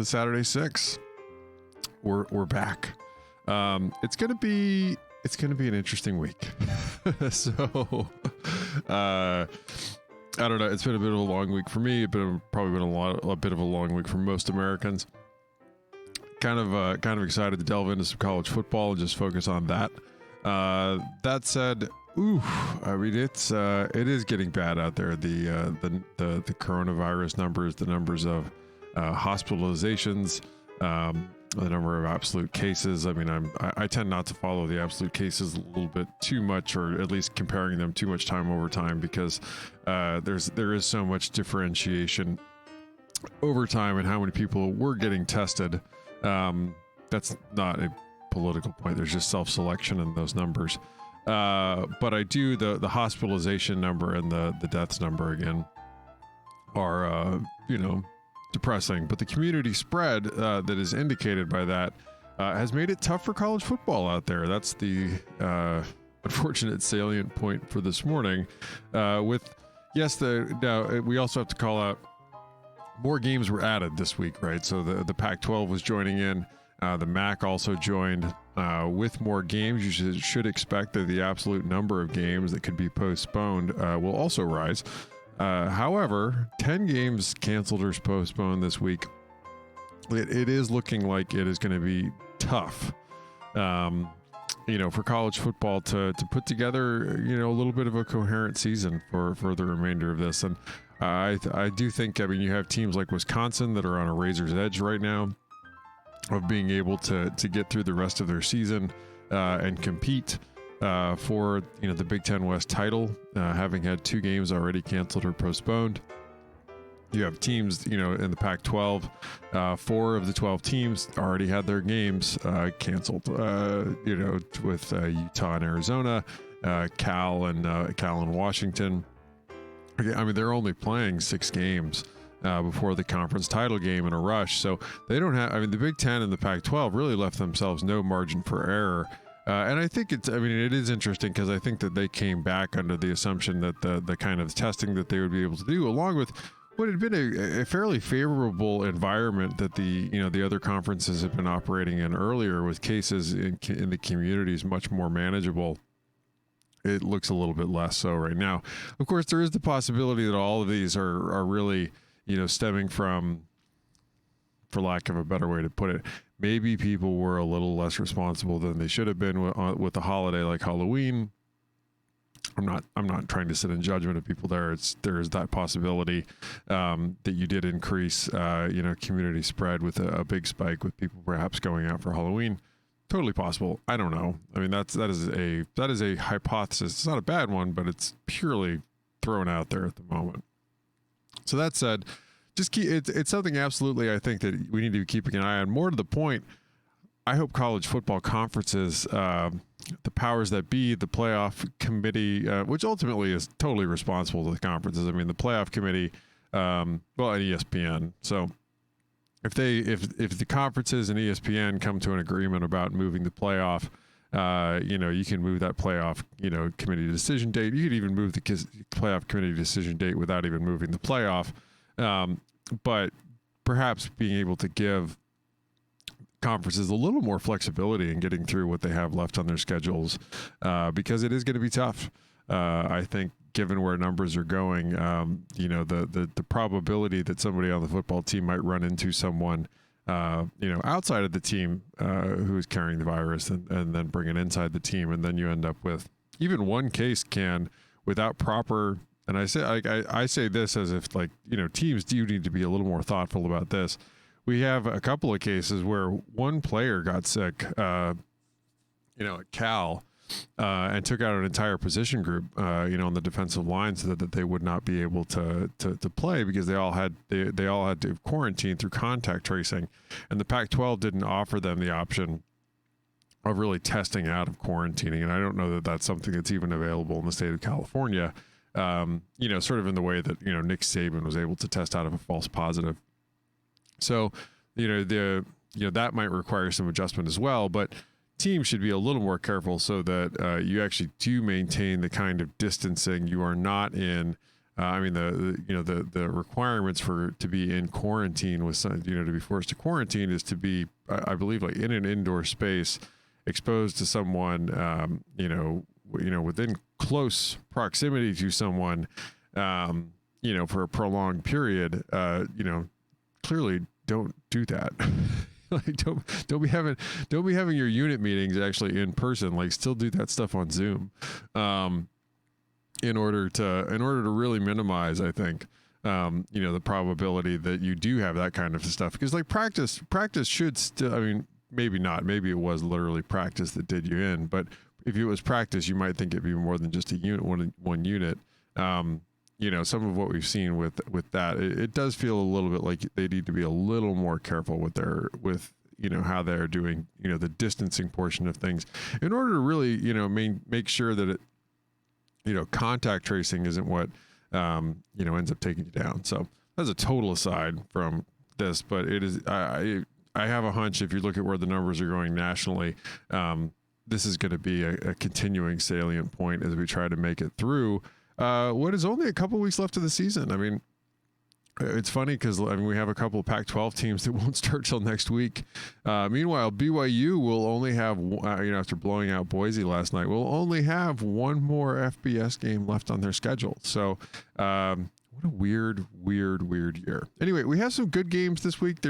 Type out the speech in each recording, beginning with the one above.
Saturday Six. We're back. It's gonna be an interesting week. So I don't know. It's been a bit of a long week for me. Probably been a bit of a long week for most Americans. Kind of excited to delve into some college football and just focus on that. That said, I mean it is getting bad out there. The coronavirus numbers, the numbers of hospitalizations, the number of absolute cases. I mean, I tend not to follow the absolute cases a little bit too much, or at least comparing them too much time over time, because there is so much differentiation over time in how many people were getting tested. That's not a political point. There's just self-selection in those numbers. But I do the hospitalization number and the deaths number again are depressing. But the community spread that is indicated by that has made it tough for college football out there. That's the unfortunate salient point for this morning. Now we also have to call out more games were added this week, right? So the Pac-12 was joining in. The MAC also joined with more games. You should expect that the absolute number of games that could be postponed will also rise. However, 10 games canceled or postponed this week. It is looking like it is going to be tough, for college football to put together, a little bit of a coherent season for the remainder of this. And I do think, you have teams like Wisconsin that are on a razor's edge right now of being able to get through the rest of their season and compete for the Big Ten West title, having had 2 games already canceled or postponed. You have teams, in the Pac-12, 4 of the 12 teams already had their games canceled, with Utah and Arizona, Cal and Washington. I mean, they're only playing 6 games before the conference title game in a rush. So they don't have, the Big Ten and the Pac-12 really left themselves no margin for error. And I think it is interesting because I think that they came back under the assumption that the kind of testing that they would be able to do, along with what had been a fairly favorable environment that the other conferences have been operating in earlier, with cases in the communities much more manageable. It looks a little bit less so right now. Of course, there is the possibility that all of these are really, stemming from, for lack of a better way to put it, maybe people were a little less responsible than they should have been with a holiday like Halloween. I'm not trying to sit in judgment of people there. There is that possibility that you did increase, community spread with a big spike with people perhaps going out for Halloween. Totally possible. I don't know. I mean, that is a hypothesis. It's not a bad one, but it's purely thrown out there at the moment. So that said, it's something absolutely I think that we need to be keeping an eye on. More to the point, I hope college football conferences, the powers that be, the playoff committee, which ultimately is totally responsible to the conferences. I mean, the playoff committee, and ESPN. So if the conferences and ESPN come to an agreement about moving the playoff, you can move that playoff, committee decision date. You could even move the playoff committee decision date without even moving the playoff. But perhaps being able to give conferences a little more flexibility in getting through what they have left on their schedules, because it is going to be tough. I think given where numbers are going, the probability that somebody on the football team might run into someone, outside of the team who is carrying the virus and then bring it inside the team. And then you end up with even one case without proper, and I say this as if teams do need to be a little more thoughtful about this. We have a couple of cases where one player got sick, at Cal, and took out an entire position group, on the defensive line, so that they would not be able to play because they all had to quarantine through contact tracing, and the Pac-12 didn't offer them the option of really testing out of quarantining. And I don't know that that's something that's even available in the state of California, sort of in the way that, Nick Saban was able to test out of a false positive. So, that might require some adjustment as well, but teams should be a little more careful so that you actually do maintain the kind of distancing. You are not in I mean, the requirements to be in quarantine with some, to be forced to quarantine is to be, I believe, like in an indoor space, exposed to someone, within close proximity to someone, for a prolonged period. Clearly don't do that. Like don't be having your unit meetings actually in person. Like, still do that stuff on Zoom. In order to really minimize, I think, the probability that you do have that kind of stuff. Because like practice should still, I mean, maybe not, maybe it was literally practice that did you in, but if it was practice, you might think it'd be more than just a unit, one unit. Some of what we've seen with that, it does feel a little bit like they need to be a little more careful with how they're doing, the distancing portion of things in order to really, make sure that it, contact tracing isn't what, ends up taking you down. So that's a total aside from this, but it is, I have a hunch if you look at where the numbers are going nationally, this is going to be a continuing salient point as we try to make it through what is only a couple weeks left of the season. I mean, it's funny because we have a couple of Pac-12 teams that won't start till next week. Meanwhile, BYU will only have, after blowing out Boise last night, will only have one more FBS game left on their schedule. So, what a weird year. Anyway, we have some good games this week. It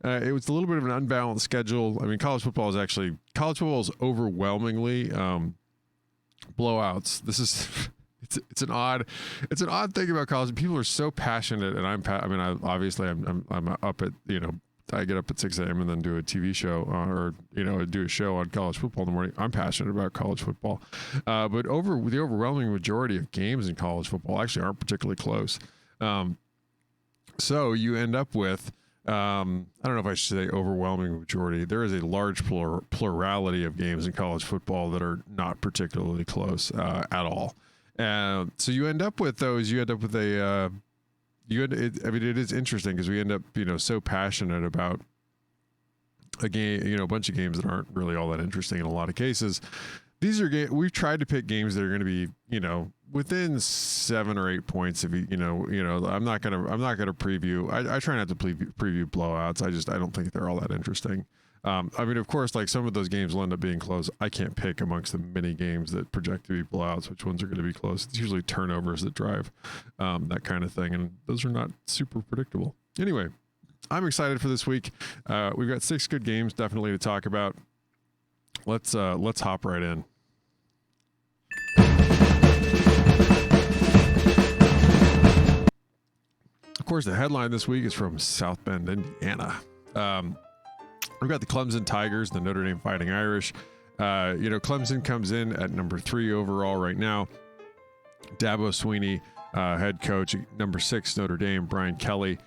was a little bit of an unbalanced schedule. I mean, college football is overwhelmingly blowouts. This is. It's an odd thing about college. People are so passionate, and I'm up at, I get up at 6 a.m. and then do a TV show or do a show on college football in the morning. I'm passionate about college football, but the overwhelming majority of games in college football actually aren't particularly close. So you end up with, I don't know if I should say overwhelming majority. There is a large plurality of games in college football that are not particularly close at all. So you end up with those. You end up with it is interesting because we end up, so passionate about a game, a bunch of games that aren't really all that interesting in a lot of cases. These are we've tried to pick games that are going to be, within 7 or 8 points. If I'm not gonna preview. I try not to preview blowouts. I don't think they're all that interesting. Of course, like some of those games will end up being close. I can't pick amongst the many games that project to be blowouts which ones are going to be close. It's usually turnovers that drive that kind of thing, and those are not super predictable. Anyway, I'm excited for this week. We've got 6 good games definitely to talk about. Let's hop right in. Of course, the headline this week is from South Bend, Indiana. We've got the Clemson Tigers, the Notre Dame Fighting Irish. Clemson comes in at number 3 overall right now. Dabo Swinney, head coach. Number 6, Notre Dame, Brian Kelly.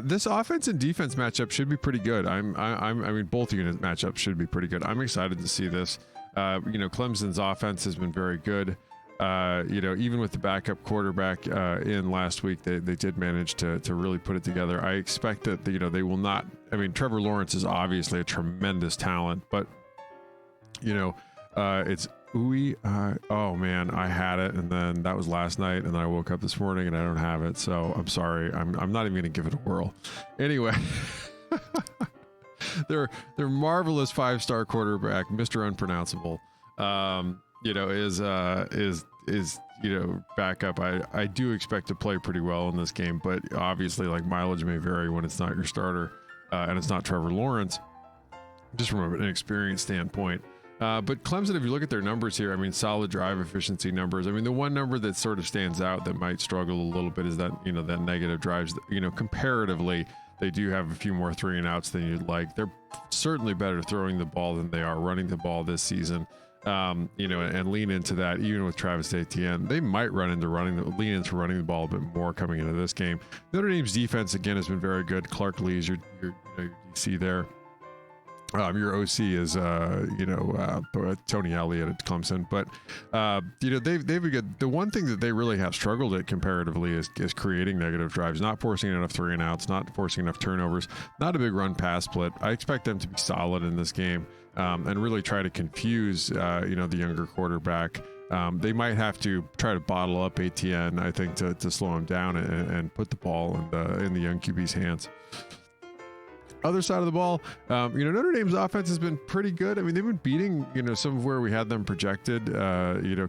This offense and defense matchup should be pretty good. Both unit matchups should be pretty good. I'm excited to see this. Clemson's offense has been very good. Even with the backup quarterback in last week, they did manage to really put it together. I expect that they will not. Trevor Lawrence is obviously a tremendous talent, but it's oh man, I had it, and then that was last night, and then I woke up this morning and I don't have it. So I'm sorry. I'm not even gonna give it a whirl. Anyway. Their marvelous 5-star quarterback, Mr. Unpronounceable. Is backup. I do expect to play pretty well in this game, but obviously like mileage may vary when it's not your starter and it's not Trevor Lawrence, just from an experience standpoint. But Clemson, if you look at their numbers here, solid drive efficiency numbers. The one number that sort of stands out that might struggle a little bit is that, that negative drives, comparatively, they do have a few more 3 and outs than you'd like. They're certainly better throwing the ball than they are running the ball this season. And lean into that. Even with Travis Etienne, they might lean into running the ball a bit more coming into this game. Notre Dame's defense again has been very good. Clark Lee is your DC there. Your OC is Tony Elliott at Clemson, but they've good. The one thing that they really have struggled at comparatively is creating negative drives, not forcing enough 3 and outs, not forcing enough turnovers, not a big run pass split. I expect them to be solid in this game and really try to confuse the younger quarterback They might have to try to bottle up ATN, I think, to slow him down and put the ball in the young QB's hands. Other side of the ball, Notre Dame's offense has been pretty good. I mean, they've been beating, some of where we had them projected,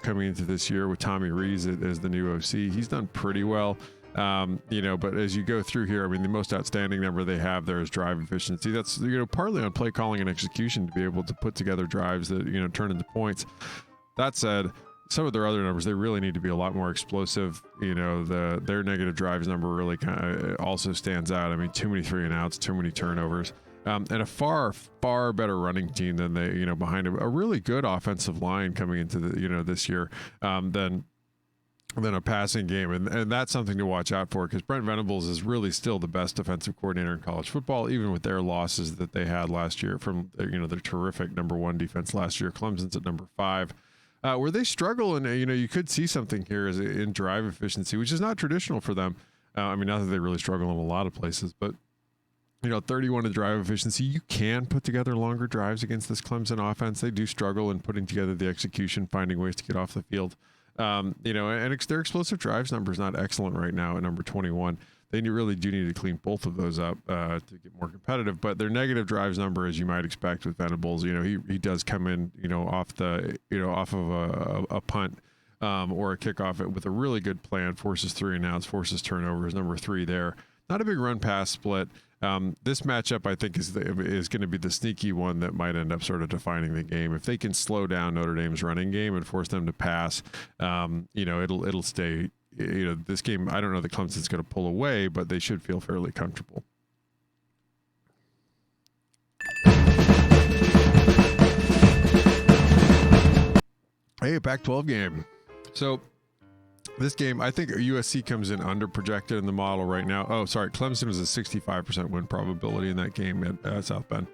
coming into this year with Tommy Rees as the new OC. He's done pretty well. But as you go through here, I mean, the most outstanding number they have there is drive efficiency. That's, partly on play calling and execution to be able to put together drives that, turn into points. That said, some of their other numbers, they really need to be a lot more explosive. Their negative drives number really kind of also stands out. I mean, too many 3-and-outs, too many turnovers, and a far, far better running team than they, behind a really good offensive line coming into the, this year, than a passing game. And that's something to watch out for, because Brent Venables is really still the best defensive coordinator in college football, even with their losses that they had last year from, their terrific number 1 defense last year. Clemson's at number 5. Where they struggle, and you could see something here is in drive efficiency, which is not traditional for them. Not that they really struggle in a lot of places, but 31 in drive efficiency. You can put together longer drives against this Clemson offense. They do struggle in putting together the execution, finding ways to get off the field. And their explosive drives number is not excellent right now at number 21. They really do need to clean both of those up to get more competitive. But their negative drives number, as you might expect with Venables, he does come in, off of a punt or a kickoff with a really good plan, forces 3-and-outs, forces turnovers, number 3 there. Not a big run pass split. This matchup, I think, is going to be the sneaky one that might end up sort of defining the game. If they can slow down Notre Dame's running game and force them to pass, it'll stay. This game, I don't know that Clemson's going to pull away, but they should feel fairly comfortable. Hey, Pac-12 game. So this game, I think USC comes in under projected in the model right now. Oh, sorry. Clemson is a 65% win probability in that game at South Bend.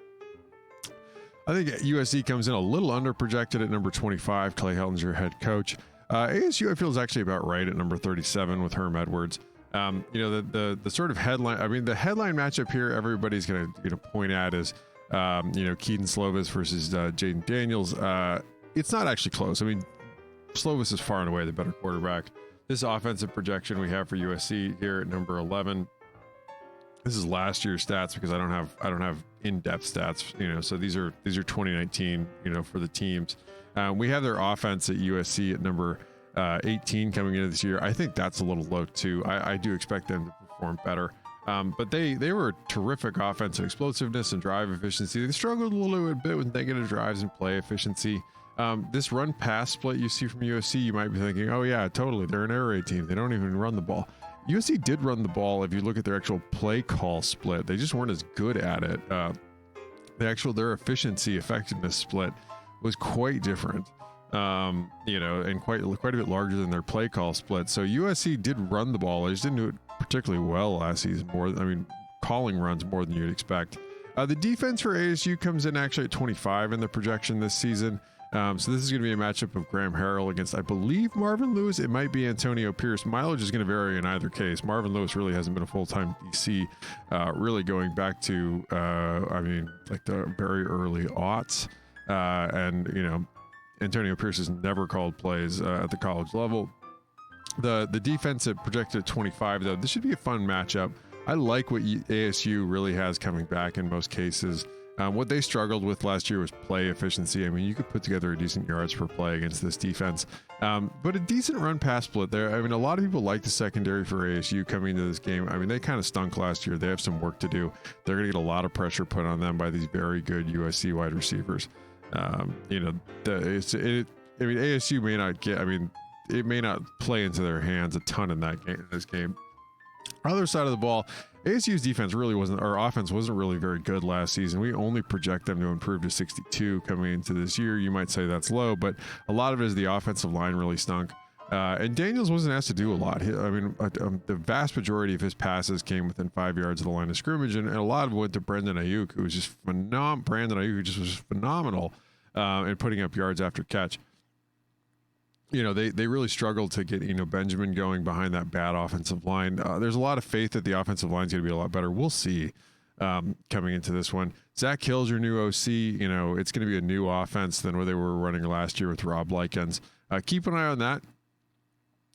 I think USC comes in a little under projected at number 25. Clay Helton's your head coach. ASU, I feel, is actually about right at number 37 with Herm Edwards. The sort of headline, I mean, the headline matchup here, everybody's going to point at is, Keaton Slovis versus Jaden Daniels. It's not actually close. I mean, Slovis is far and away the better quarterback. This offensive projection we have for USC here at number 11. This is last year's stats because I don't have in-depth stats, so these are 2019, for the teams. We have their offense at USC at number 18 coming into this year. I think that's a little low too. I do expect them to perform better. But they were a terrific offensive explosiveness and drive efficiency. They struggled a little bit with negative drives and play efficiency. This run pass split you see from USC, you might be thinking, oh yeah, totally, they're an air raid team. They don't even run the ball. USC did run the ball. If you look at their actual play call split, they just weren't as good at it. Their efficiency effectiveness split was quite different, and quite a bit larger than their play call split. So USC did run the ball. They just didn't do it particularly well last season. Calling runs more than you'd expect. The defense for ASU comes in actually at 25 in the projection this season. So this is going to be a matchup of Graham Harrell against, I believe, Marvin Lewis. It might be Antonio Pierce. Mileage is going to vary in either case. Marvin Lewis really hasn't been a full-time DC, really going back to, the very early aughts. Antonio Pierce has never called plays at the college level. The defense at projected at 25, though, this should be a fun matchup. I like what ASU really has coming back in most cases. What they struggled with last year was play efficiency. I mean, you could put together a decent yards per play against this defense, but a decent run pass split there. I mean, a lot of people like the secondary for ASU coming into this game. I mean, they kind of stunk last year. They have some work to do. They're going to get a lot of pressure put on them by these very good USC wide receivers. ASU may not get, it may not play into their hands a ton in this game. Other side of the ball, ASU's defense really wasn't, or offense wasn't really very good last season. We only project them to improve to 62 coming into this year. You might say that's low, but a lot of it is the offensive line really stunk. And Daniels wasn't asked to do a lot. The vast majority of his passes came within 5 yards of the line of scrimmage, and a lot of it went to Brandon Ayuk, who was just phenomenal in putting up yards after catch. They really struggled to get, Benjamin going behind that bad offensive line. There's a lot of faith that the offensive line is going to be a lot better. We'll see coming into this one. Zach Hill's your new OC. It's going to be a new offense than what they were running last year with Rob Likens. Keep an eye on that.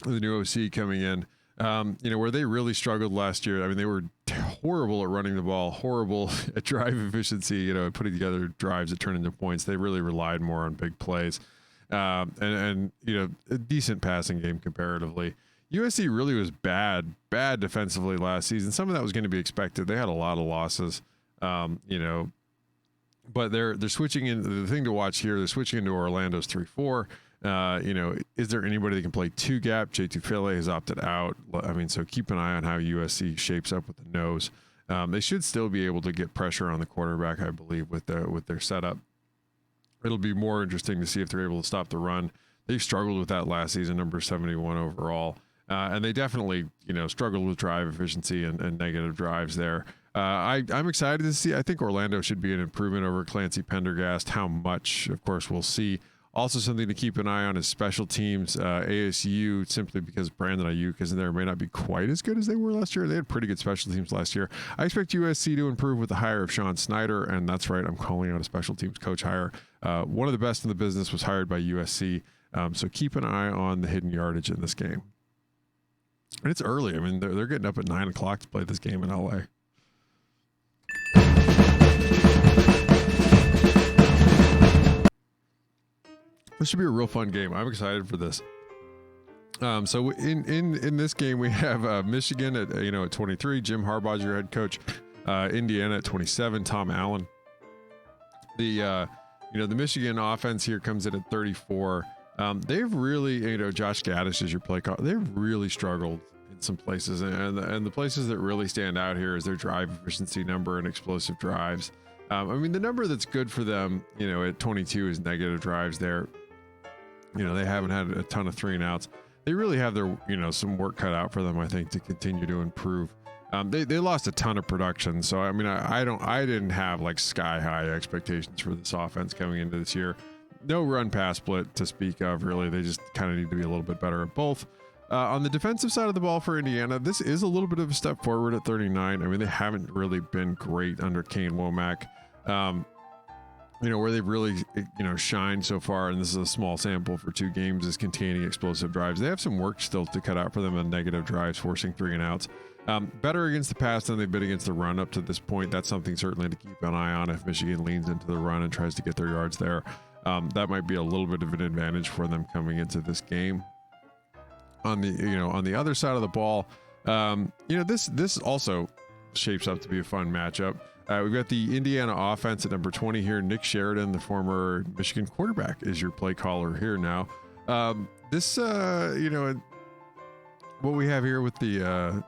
The new OC coming in, where they really struggled last year. I mean, they were horrible at running the ball, horrible at drive efficiency, putting together drives that turn into points. They really relied more on big plays, and a decent passing game comparatively. USC really was bad defensively last season. Some of that was going to be expected. They had a lot of losses, but they're switching in. The thing to watch here, they're switching into Orlando's 3-4. Is there anybody that can play two gap? Jay Tufele has opted out. I mean, so keep an eye on how USC shapes up with the nose. They should still be able to get pressure on the quarterback, I believe, with their setup. It'll be more interesting to see if they're able to stop the run. They've struggled with that last season, number 71 overall. And they definitely, struggled with drive efficiency and negative drives there. I'm excited to see. I think Orlando should be an improvement over Clancy Pendergast. How much, of course, we'll see. Also, something to keep an eye on is special teams. ASU, simply because Brandon Ayuk isn't there, may not be quite as good as they were last year. They had pretty good special teams last year. I expect USC to improve with the hire of Sean Snyder, and that's right, I'm calling out a special teams coach hire. One of the best in the business was hired by USC, so keep an eye on the hidden yardage in this game. And it's early. I mean, they're getting up at 9 o'clock to play this game in LA. This should be a real fun game. I'm excited for this. So in this game, we have Michigan at 23. Jim Harbaugh's your head coach. Indiana at 27. Tom Allen. The Michigan offense here comes in at 34. They've really, Josh Gaddish is your play call. They've really struggled in some places, and the places that really stand out here is their drive efficiency number and explosive drives. I mean, the number that's good for them, at 22 is negative drives there. They haven't had a ton of 3 and outs. They really have their, some work cut out for them, I think, to continue to improve. They lost a ton of production. So, I mean, I didn't have like sky high expectations for this offense coming into this year. No run pass split to speak of, really. They just kind of need to be a little bit better at both. On the defensive side of the ball for Indiana, this is a little bit of a step forward at 39. I mean, they haven't really been great under Kane Womack. Where they've really, shined so far, and this is a small sample for 2 games, is containing explosive drives. They have some work still to cut out for them on negative drives, forcing 3 and outs. Better against the pass than they've been against the run up to this point. That's something certainly to keep an eye on if Michigan leans into the run and tries to get their yards there. That might be a little bit of an advantage for them coming into this game. On the other side of the ball, this also shapes up to be a fun matchup. We've got the Indiana offense at number 20 here. Nick Sheridan, the former Michigan quarterback, is your play caller here now. What we have here with the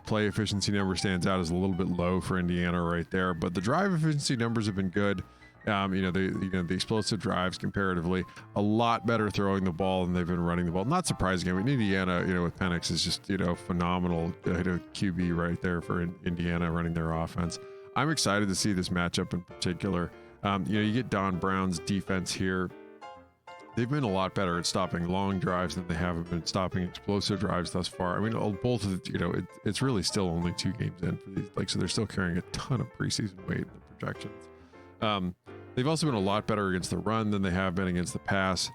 play efficiency number stands out as a little bit low for Indiana right there, but the drive efficiency numbers have been good. The explosive drives comparatively a lot better throwing the ball than they've been running the ball. Not surprising. I mean, Indiana, with Penix is just, phenomenal QB right there for Indiana running their offense. I'm excited to see this matchup in particular. You get Don Brown's defense here. They've been a lot better at stopping long drives than they have been stopping explosive drives thus far. I mean, both of the, it's really still only 2 games in for these, so they're still carrying a ton of preseason weight in the projections. They've also been a lot better against the run than they have been against the pass.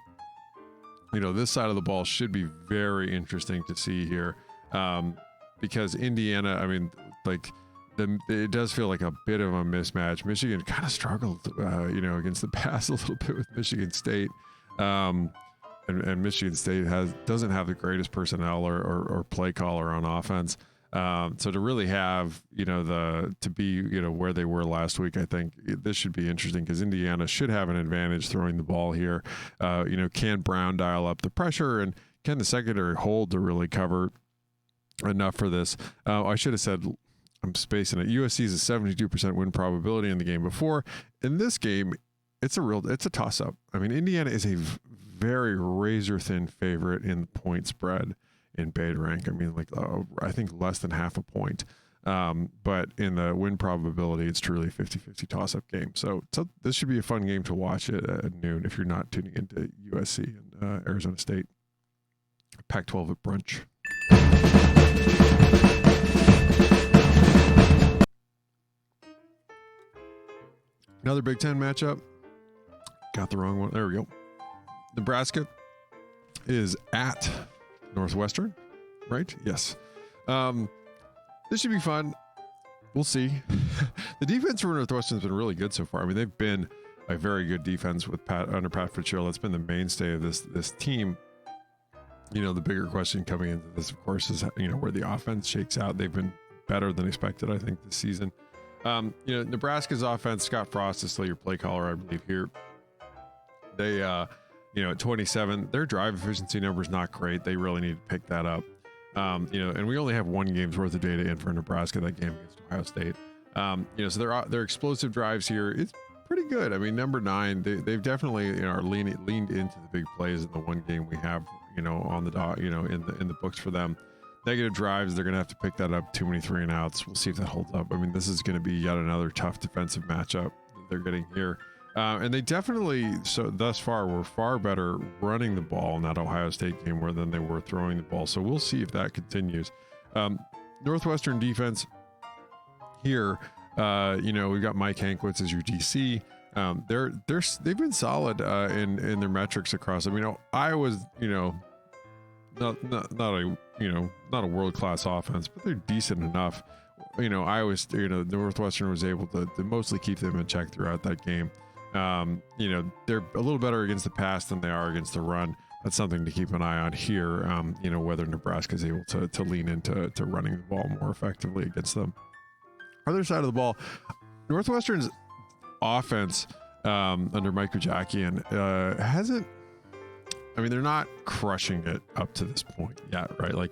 This side of the ball should be very interesting to see here, because Indiana, I mean, it does feel like a bit of a mismatch. Michigan kind of struggled, against the pass a little bit with Michigan State. And Michigan State doesn't have the greatest personnel or play caller on offense. So to really have, to be, where they were last week, I think this should be interesting because Indiana should have an advantage throwing the ball here. Can Brown dial up the pressure, and can the secondary hold to really cover enough for this? I should have said, I'm spacing it. USC is a 72% win probability in the game before. In this game, it's a toss up. I mean, Indiana is a very razor thin favorite in the point spread in beta rank. I mean, I think less than half a point. But in the win probability, it's truly a 50-50 toss up game. So this should be a fun game to watch at noon if you're not tuning into USC and Arizona State. Pac-12 at brunch. Another Big Ten matchup. Got the wrong one. There we go. Nebraska is at Northwestern, right? Yes. This should be fun. We'll see. The defense for Northwestern's been really good so far. I mean, they've been a very good defense with under Pat Fitzgerald. That's been the mainstay of this team. You know, the bigger question coming into this, of course, is, you know, where the offense shakes out. They've been better than expected, I think, this season. You know, Nebraska's offense, Scott Frost is still your play caller, I believe, here. They, you know, at 27, their drive efficiency number is not great. They really need to pick that up. You know, and we only have one game's worth of data in for Nebraska, that game against Ohio State. You know, so their explosive drives here, it's pretty good. I mean, number 9, they've definitely, you know, are leaned into the big plays in the one game we have, you know, on the dot, you know, in the books for them. Negative drives, they're going to have to pick that up. Too many 3 and outs. We'll see if that holds up. I mean, this is going to be yet another tough defensive matchup that they're getting here. And they definitely, so thus far, were far better running the ball in that Ohio State game than they were throwing the ball. So we'll see if that continues. Northwestern defense here, you know, we've got Mike Hankwitz as your DC. They've been solid in their metrics across. I mean, Iowa's, you know, not a world-class offense, but they're decent enough. You know, Northwestern was able to mostly keep them in check throughout that game. You know, they're a little better against the pass than they are against the run. That's something to keep an eye on here. You know, whether Nebraska is able to lean into running the ball more effectively against them. Other side of the ball, Northwestern's offense under Mike Rajakian hasn't. I mean, they're not crushing it up to this point yet, right? Like,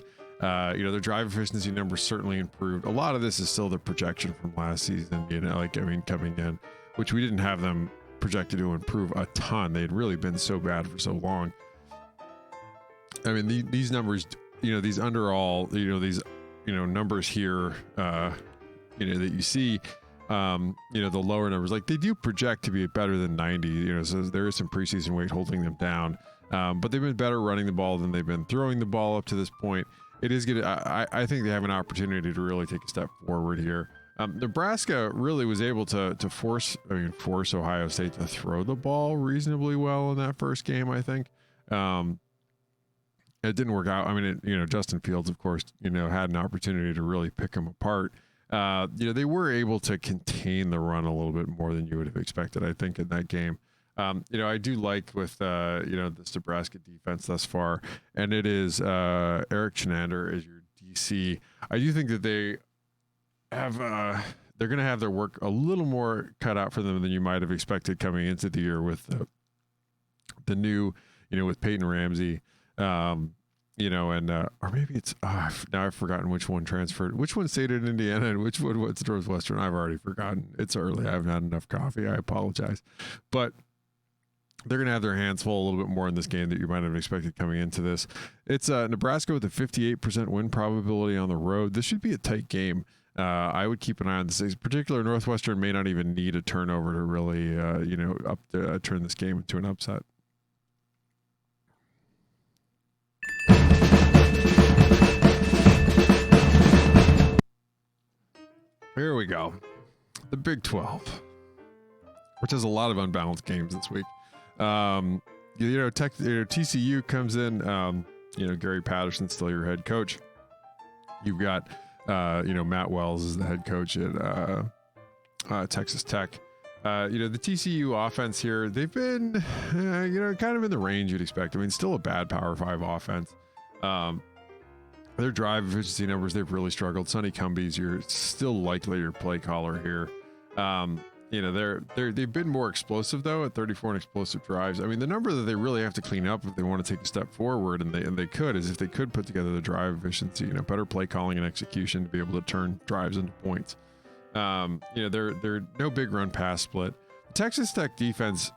you know, their drive efficiency numbers certainly improved. A lot of this is still the projection from last season, you know, like, I mean, coming in, which we didn't have them projected to improve a ton. They'd really been so bad for so long. I mean, these numbers, you know, these underall, you know, these, you know, numbers here, you know, that you see, you know, the lower numbers, like they do project to be better than 90, you know, so there is some preseason weight holding them down. But they've been better running the ball than they've been throwing the ball up to this point. It is good. I think they have an opportunity to really take a step forward here. Nebraska really was able to force Ohio State to throw the ball reasonably well in that first game, I think. It didn't work out. I mean, you know, Justin Fields, of course, you know, had an opportunity to really pick them apart. You know, they were able to contain the run a little bit more than you would have expected, I think, in that game. You know, I do like with, you know, this Nebraska defense thus far, and it is Eric Chenander as your DC. I do think that they have, they're going to have their work a little more cut out for them than you might have expected coming into the year with the new, you know, with Peyton Ramsey, you know, and, or maybe it's, now I've forgotten which one transferred, which one stayed in Indiana and which one what's Northwestern. I've already forgotten. It's early. I haven't had enough coffee. I apologize. But they're going to have their hands full a little bit more in this game that you might have expected coming into this. It's Nebraska with a 58% win probability on the road. This should be a tight game. I would keep an eye on this. In particular, Northwestern may not even need a turnover to really, you know, turn this game into an upset. Here we go. The Big 12, which has a lot of unbalanced games this week. You know, TCU comes in, you know, Gary Patterson's still your head coach. You've got, you know, Matt Wells is the head coach at Texas Tech. You know, the TCU offense here, they've been, you know, kind of in the range you'd expect. I mean, still a bad Power 5 offense. Their drive efficiency numbers, they've really struggled. Sonny Cumbie's you're still likely your play caller here. You know, they've been more explosive though at 34 and explosive drives. I mean, the number that they really have to clean up if they want to take a step forward, and they could, is if they could put together the drive efficiency, you know, better play calling and execution to be able to turn drives into points. You know, they're no big run pass split. The Texas Tech defense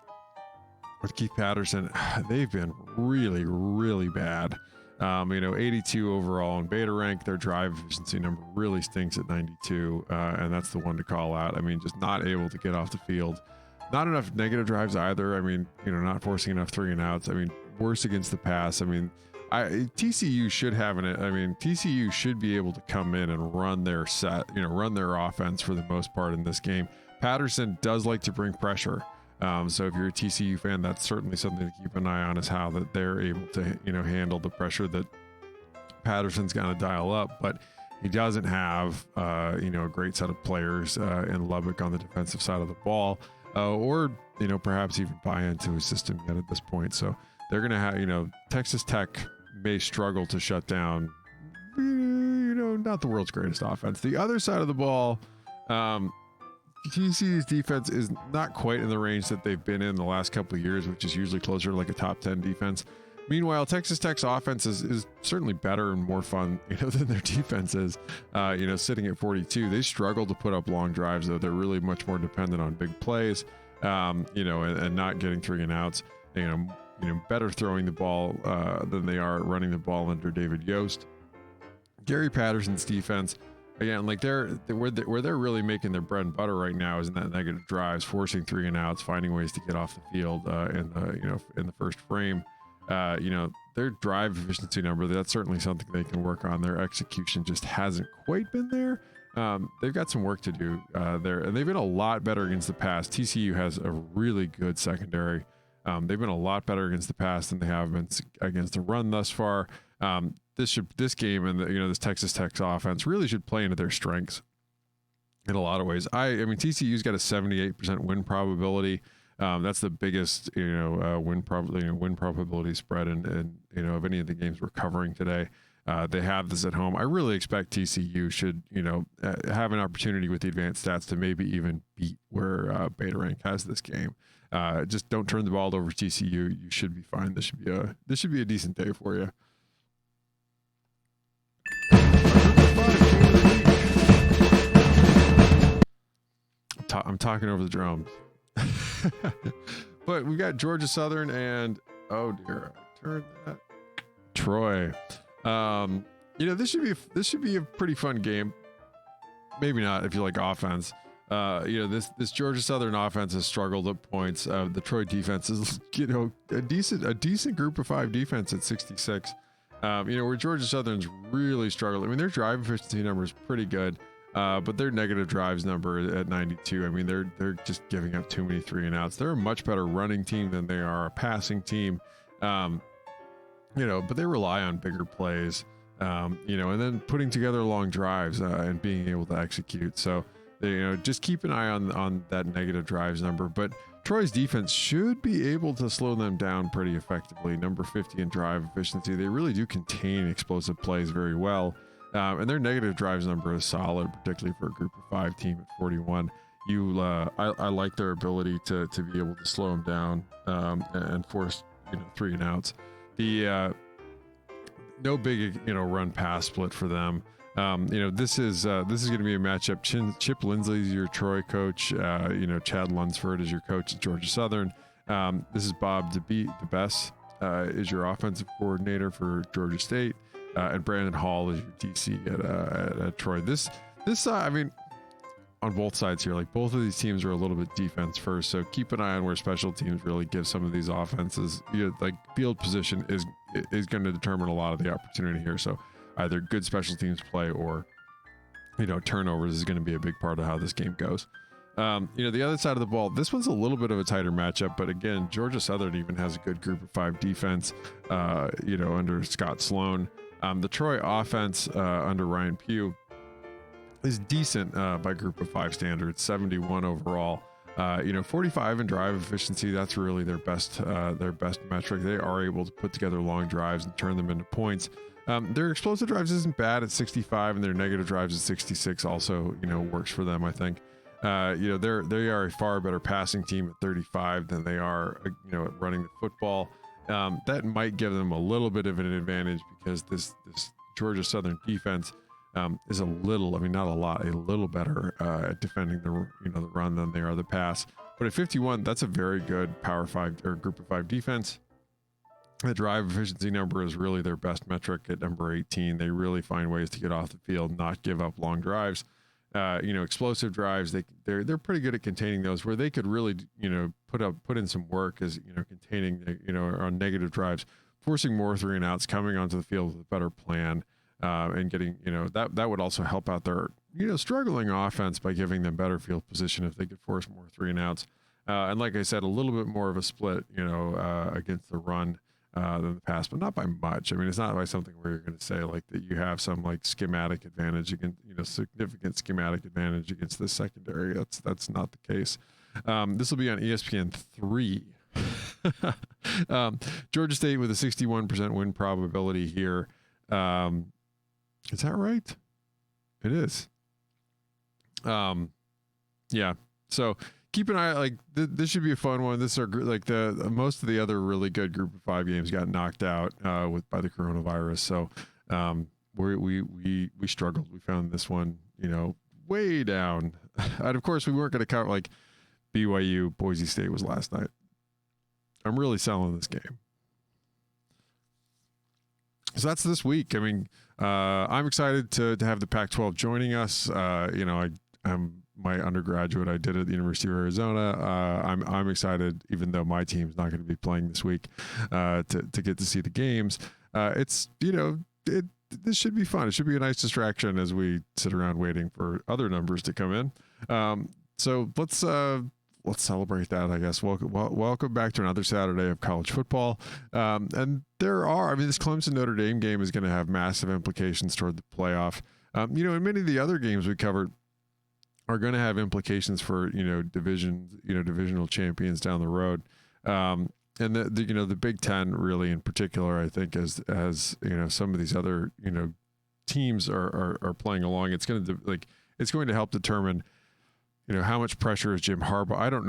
with Keith Patterson, they've been really, really bad. You know, 82 overall in beta rank. Their drive efficiency number really stinks at 92, and that's the one to call out. I mean, just not able to get off the field. Not enough negative drives either. I mean, you know, not forcing enough 3 and outs. I mean, worse against the pass. I mean, TCU should have TCU should be able to come in and run their set, you know, run their offense for the most part in this game. Patterson does like to bring pressure. So if you're a TCU fan, that's certainly something to keep an eye on, is how that they're able to, handle the pressure that Patterson's going to dial up. But he doesn't have, a great set of players in Lubbock on the defensive side of the ball, or, perhaps even buy into his system yet at this point. So they're going to have, Texas Tech may struggle to shut down, not the world's greatest offense. The other side of the ball, TCU's defense is not quite in the range that they've been in the last couple of years, which is usually closer to like a top 10 defense. Meanwhile, Texas Tech's offense is certainly better and more fun, than their defense is. Sitting at 42, they struggle to put up long drives, though. They're really much more dependent on big plays, and not getting 3 and outs. Better throwing the ball than they are running the ball under David Yost. Gary Patterson's defense, again, like where they're really making their bread and butter right now is in that negative drives, forcing 3 and outs, finding ways to get off the field in the first frame. Their drive efficiency number, that's certainly something they can work on. Their execution just hasn't quite been there. They've got some work to do there, and they've been a lot better against the pass. TCU has a really good secondary. They've been a lot better against the pass than they have been against the run thus far. This game and this Texas Tech offense really should play into their strengths in a lot of ways. I mean, TCU's got a 78% win probability. That's the biggest, win probability spread in of any of the games we're covering today. They have this at home. I really expect TCU should, have an opportunity with the advanced stats to maybe even beat where Bowron has this game. Just don't turn the ball over to TCU. You should be fine. This should be a decent day for you. I'm talking over the drums. But we've got Georgia Southern and, oh dear, I turned that. Troy. This should be a pretty fun game. Maybe not if you like offense. This Georgia Southern offense has struggled at points. The Troy defense is, a decent group of 5 defense at 66. Where Georgia Southern's really struggled. I mean, their drive efficiency number is pretty good. But their negative drives number at 92. I mean, they're just giving up too many 3 and outs. They're a much better running team than they are a passing team. But they rely on bigger plays, and then putting together long drives and being able to execute. So they, just keep an eye on that negative drives number. But Troy's defense should be able to slow them down pretty effectively. Number 50 in drive efficiency. They really do contain explosive plays very well. And their negative drives number is solid, particularly for a group of 5 team at 41. I like their ability to be able to slow them down and force 3 and outs. The no big run pass split for them. This is going to be a matchup. Chip Lindsley is your Troy coach. Chad Lunsford is your coach at Georgia Southern. This is Bob DeBess is your offensive coordinator for Georgia State. And Brandon Hall is your DC at Troy. This I mean, on both sides here, like both of these teams are a little bit defense first, so keep an eye on where special teams really give some of these offenses. Like field position is going to determine a lot of the opportunity here. So either good special teams play or turnovers is going to be a big part of how this game goes. The other side of the ball, this one's a little bit of a tighter matchup, but again, Georgia Southern even has a good group of 5 defense, under Scott Sloan. The Troy offense under Ryan Pugh is decent by group of 5 standards, 71 overall. 45 in drive efficiency, that's really their best metric. They are able to put together long drives and turn them into points. Their explosive drives isn't bad at 65, and their negative drives at 66 also, works for them, I think. They are a far better passing team at 35 than they are, at running the football. That might give them a little bit of an advantage because this Georgia Southern defense is a little, not a lot, a little better at defending the run than they are the pass. But at 51, that's a very good Power 5 or Group of 5 defense. The drive efficiency number is really their best metric at number 18. They really find ways to get off the field, not give up long drives. Explosive drives, they're pretty good at containing those, where they could really, put in some work as, containing, on negative drives, forcing more 3 and outs, coming onto the field with a better plan, and getting, that would also help out their, struggling offense by giving them better field position if they could force more 3 and outs. And like I said, a little bit more of a split, against the run than the pass, but not by much. I mean, it's not by something where you're going to say like that you have some like schematic advantage against, significant schematic advantage against this secondary. That's not the case. This will be on ESPN3. Georgia State with a 61% win probability here. Is that right? It is. Yeah. So keep an eye. Like this should be a fun one. This are like the most of the other really good Group of 5 games got knocked out by the coronavirus. So we struggled. We found this one, way down. And of course, we weren't going to count like BYU. Boise State was last night. I'm really selling this game. So that's this week. I mean, I'm excited to have the Pac-12 joining us. I'm my undergraduate. I did it at the University of Arizona. I'm excited, even though my team's not going to be playing this week, to get to see the games. This should be fun. It should be a nice distraction as we sit around waiting for other numbers to come in. So let's celebrate that, I guess. Welcome back to another Saturday of college football. And this Clemson Notre Dame game is going to have massive implications toward the playoff. And many of the other games we covered are going to have implications for, divisional champions down the road. And the Big Ten really in particular, I think as some of these other, teams are playing along, it's going to help determine, how much pressure is Jim Harbaugh. I don't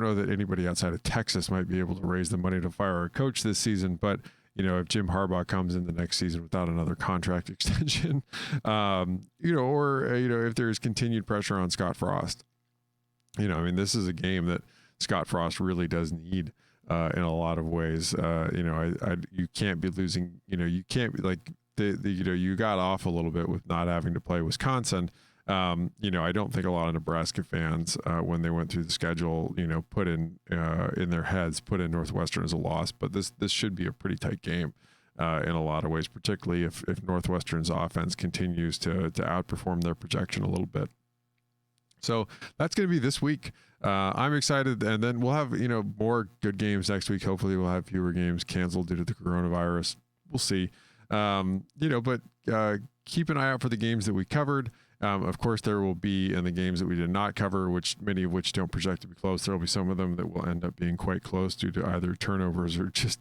know that anybody outside of Texas might be able to raise the money to fire a coach this season, but if Jim Harbaugh comes in the next season without another contract extension, if there's continued pressure on Scott Frost, this is a game that Scott Frost really does need in a lot of ways. You can't be losing, you can't be like you got off a little bit with not having to play Wisconsin. I don't think a lot of Nebraska fans, when they went through the schedule, put in their heads, put in Northwestern as a loss. But this should be a pretty tight game in a lot of ways, particularly if Northwestern's offense continues to outperform their projection a little bit. So that's going to be this week. I'm excited, and then we'll have more good games next week. Hopefully, we'll have fewer games canceled due to the coronavirus. We'll see. But keep an eye out for the games that we covered. Of course, there will be in the games that we did not cover, many of which don't project to be close. There will be some of them that will end up being quite close due to either turnovers or just,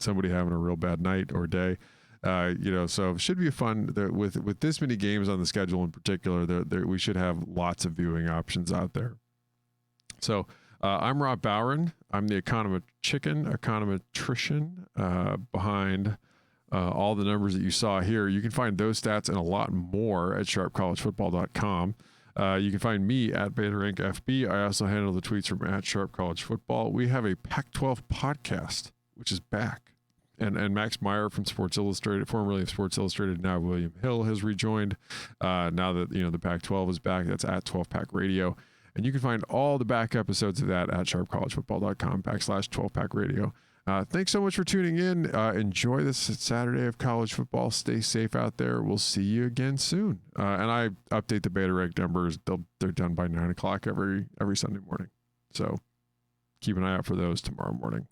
somebody having a real bad night or day. So it should be fun with this many games on the schedule in particular. We should have lots of viewing options out there. So I'm Rob Bowron. I'm the econometrician behind all the numbers that you saw here. You can find those stats and a lot more at sharpcollegefootball.com. You can find me at BetaRankFB. I also handle the tweets from at SharpCollegeFootball. We have a Pac-12 podcast, which is back. And Max Meyer from Sports Illustrated, formerly of Sports Illustrated, now William Hill, has rejoined. Now that the Pac-12 is back, that's at 12 Pack Radio. And you can find all the back episodes of that at sharpcollegefootball.com/12Pack Radio. Thanks so much for tuning in. Enjoy this Saturday of college football. Stay safe out there. We'll see you again soon. And I update the beta rank numbers. They're done by 9 o'clock every Sunday morning. So keep an eye out for those tomorrow morning.